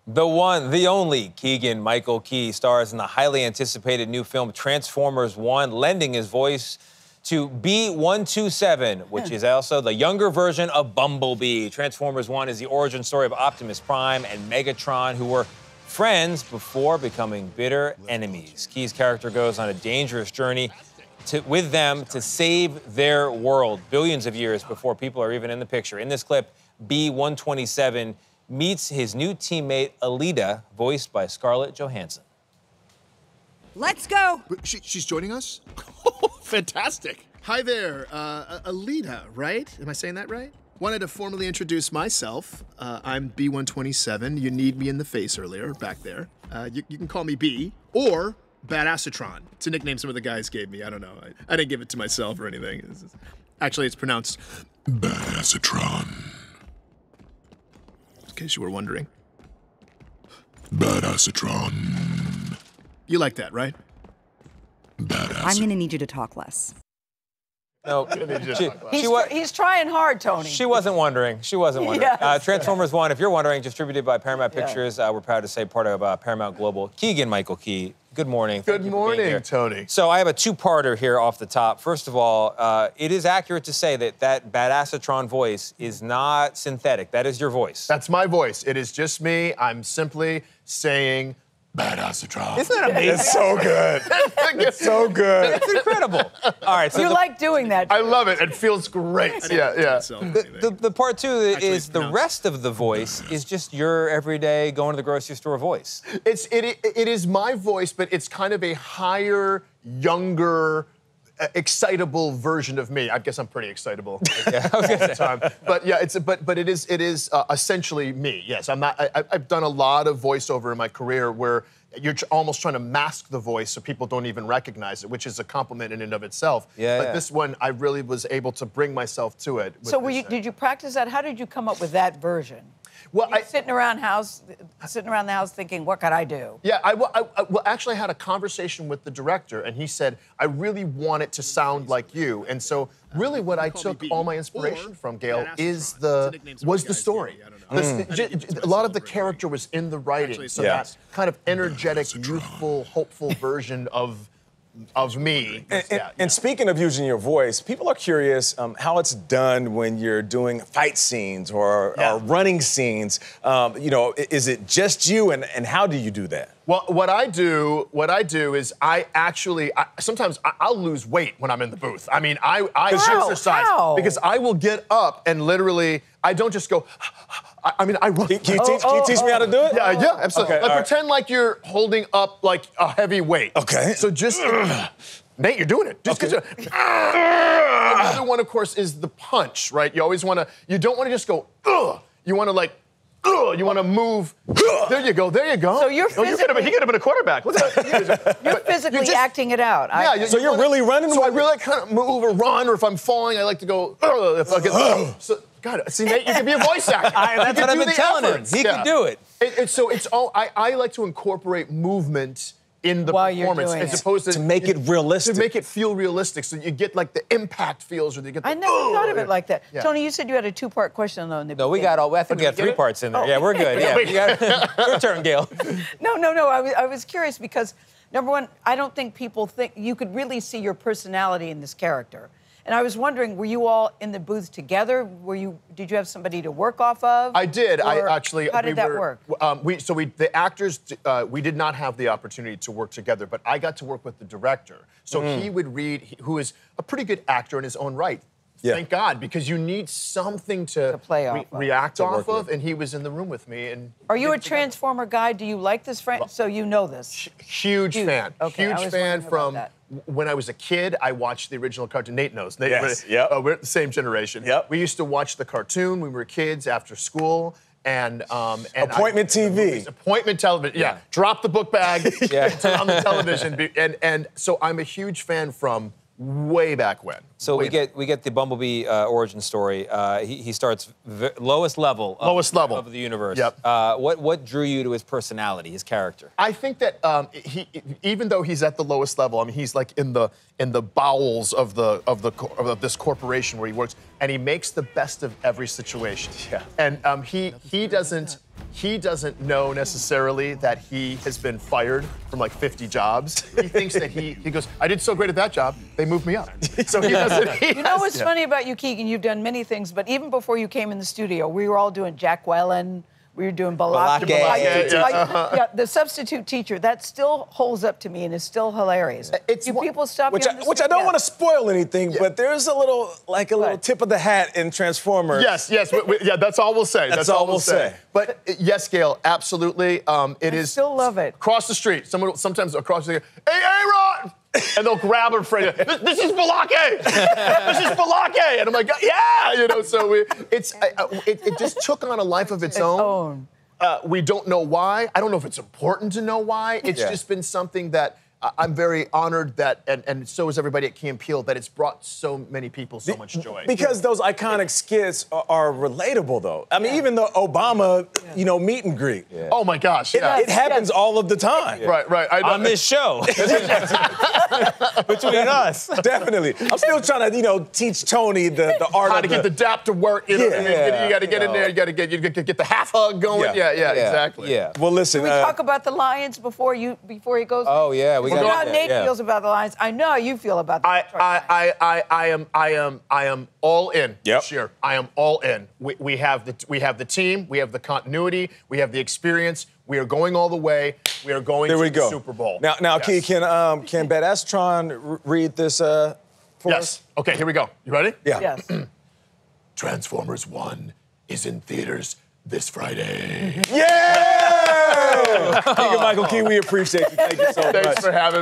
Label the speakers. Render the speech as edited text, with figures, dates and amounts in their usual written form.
Speaker 1: The one, the only Keegan-Michael Key stars in the highly anticipated new film Transformers 1, lending his voice to B127, which is also the younger version of Bumblebee. Transformers 1 is the origin story of Optimus Prime and Megatron, who were friends before becoming bitter enemies. Key's character goes on a dangerous journey with them to save their world billions of years before people are even in the picture. In this clip, B127 meets his new teammate, Elita, voiced by Scarlett Johansson.
Speaker 2: Let's go!
Speaker 3: She's joining us?
Speaker 4: Fantastic. Hi there, Elita, right? Am I saying that right? Wanted to formally introduce myself. I'm B127. You need me in the face earlier, back there. You can call me B, or Badassatron. It's a nickname some of the guys gave me. I don't know. I didn't give it to myself or anything. Actually, it's pronounced Badassatron. In case you were wondering. Badassatron. You like that, right? Badass.
Speaker 2: I'm gonna need you to talk less.
Speaker 1: No,
Speaker 5: he's trying hard, Tony.
Speaker 1: She wasn't wondering. She wasn't wondering.
Speaker 5: Yes.
Speaker 1: Transformers 1, if you're wondering, distributed by Paramount Pictures. We're proud to say part of Paramount Global. Keegan-Michael Key, good morning.
Speaker 3: Good morning, Tony.
Speaker 1: So I have a two-parter here off the top. First of all, it is accurate to say that Badassatron voice is not synthetic. That is your voice.
Speaker 3: That's my voice. It is just me. I'm simply saying Badassatron.
Speaker 1: Isn't that amazing?
Speaker 3: It's so good. It's so good.
Speaker 1: It's incredible. All right. So
Speaker 5: you like doing that.
Speaker 3: I love it. It feels great. Yeah.
Speaker 1: The part two is the rest of the voice is just your everyday going to the grocery store voice.
Speaker 3: It is my voice, but it's kind of a higher, younger, excitable version of me. I guess I'm pretty excitable all the time. But yeah, it is essentially me. Yes, I'm not. I've done a lot of voiceover in my career where you're almost trying to mask the voice so people don't even recognize it, which is a compliment in and of itself. But this one, I really was able to bring myself to it.
Speaker 5: So did you practice that? How did you come up with that version?
Speaker 3: Well,
Speaker 5: sitting around the house thinking, what could I do?
Speaker 3: Yeah, I actually had a conversation with the director, and he said, I really want it to sound like you. And so really what I took all my inspiration from, Gayle, was the story. A lot of the character was in the writing, so that kind of energetic, youthful, hopeful version of me.
Speaker 6: And speaking of using your voice, people are curious how it's done when you're doing fight scenes or running scenes. Is it just you, and how do you do that?
Speaker 3: Well, what I do is sometimes I'll lose weight when I'm in the booth. I mean, I exercise because I will get up and literally, I don't just go, I run.
Speaker 6: Can you teach me how to do it?
Speaker 3: Yeah, absolutely.
Speaker 6: Okay,
Speaker 3: pretend like you're holding up like a heavy weight.
Speaker 6: Okay.
Speaker 3: So just, Nate, you're doing it. Just Another one, of course, is the punch, right? You always want to, you don't want to just go, ugh. You want to like, ugh. You want to move. There you go. So
Speaker 5: you're physically...
Speaker 3: He could have been a quarterback.
Speaker 5: You're physically acting it out.
Speaker 3: Yeah.
Speaker 6: So you're really running?
Speaker 3: So I really kind of move or run, or if I'm falling, I like to go, ugh. If I get, so, God, see, Nate, you can be a voice actor.
Speaker 1: That's what I've been telling him. He could do it.
Speaker 3: So it's all, I like to incorporate movement in the performance as opposed to
Speaker 6: make it realistic.
Speaker 3: To make it feel realistic, so you get like the impact feels, or you get the,
Speaker 5: I never thought of it like that. Yeah. Tony, you said you had a two-part question though.
Speaker 1: No, we got I think we got three parts in there. Yeah, we're good. Yeah, your turn, Gayle.
Speaker 5: No. I was curious because, number one, I don't think people think you could really see your personality in this character. And I was wondering, were you all in the booth together? Did you have somebody to work off of?
Speaker 3: I did.
Speaker 5: How did that work?
Speaker 3: The actors, we did not have the opportunity to work together, but I got to work with the director. So he would read, who is a pretty good actor in his own right. Yeah. Thank God, because you need something to
Speaker 5: play off
Speaker 3: react off of, and he was in the room with me. And
Speaker 5: are you a Transformer guy? Do you like this franchise? So you know this?
Speaker 3: Huge fan.
Speaker 5: Okay,
Speaker 3: huge fan from when I was a kid. I watched the original cartoon. Nate knows. Nate,
Speaker 6: yes.
Speaker 3: We're the same generation.
Speaker 6: Yep.
Speaker 3: We used to watch the cartoon when we were kids after school. And
Speaker 6: appointment TV.
Speaker 3: Appointment television. Yeah. Drop the book bag. Turn on the television. And so I'm a huge fan from way back when.
Speaker 1: So we get the Bumblebee origin story. He starts lowest level of the universe.
Speaker 3: Yep.
Speaker 1: What drew you to his personality, his character?
Speaker 3: I think that even though he's at the lowest level, I mean, he's like in the bowels of this corporation where he works. and he makes the best of every situation.
Speaker 6: Yeah.
Speaker 3: And he doesn't know necessarily that he has been fired from like 50 jobs. He thinks that he goes, I did so great at that job, they moved me up. So he doesn't.
Speaker 5: You know what's funny about you, Keegan? You've done many things, but even before you came in the studio, we were all doing Jack Wellen. We were doing Balake. Yeah, the substitute teacher, that still holds up to me and is still hilarious. Do people stop
Speaker 6: which
Speaker 5: you on the
Speaker 6: I
Speaker 5: street?
Speaker 6: don't want to spoil anything, but there's a little tip of the hat in Transformers.
Speaker 3: Yes, yeah, that's all we'll say.
Speaker 6: That's all we'll say.
Speaker 3: But yes, Gayle, absolutely. It is.
Speaker 5: Still love it.
Speaker 3: Across the street, someone sometimes across the street, hey, Aaron! And they'll grab her friend. This is Balake. This is Balake. And I'm like, yeah, you know. So it just took on a life of its own. We don't know why. I don't know if it's important to know why. It's just been something that I'm very honored that, and so is everybody at Key and Peele, that it's brought so many people so much joy.
Speaker 6: Because those iconic skits are relatable, though. I mean, even the Obama, meet and greet.
Speaker 3: Yeah. Oh my gosh,
Speaker 6: it happens all of the time.
Speaker 3: Yeah. Right.
Speaker 1: On this show. Between us.
Speaker 6: Definitely. I'm still trying to, teach Tony the art
Speaker 3: how to get the dap to work. You got to get in there. You got to get the half hug going. Yeah, exactly.
Speaker 6: Yeah. Well, listen.
Speaker 5: Can we talk about the Lions before he goes?
Speaker 1: Oh yeah, we got
Speaker 5: how Nate feels about the Lions. I know how you feel about the
Speaker 3: I am all in
Speaker 6: this
Speaker 3: year. I am all in. We have the team. We have the continuity. We have the experience. We are going all the way. We are going to the Super Bowl.
Speaker 6: Now, Key, can Badastron read this for us?
Speaker 3: Okay, here we go. You ready?
Speaker 6: Yeah.
Speaker 5: Yes.
Speaker 3: Transformers 1 is in theaters this Friday.
Speaker 6: Yeah! Keegan-Michael Key, we appreciate you. Thank you so much.
Speaker 3: Thanks for having me.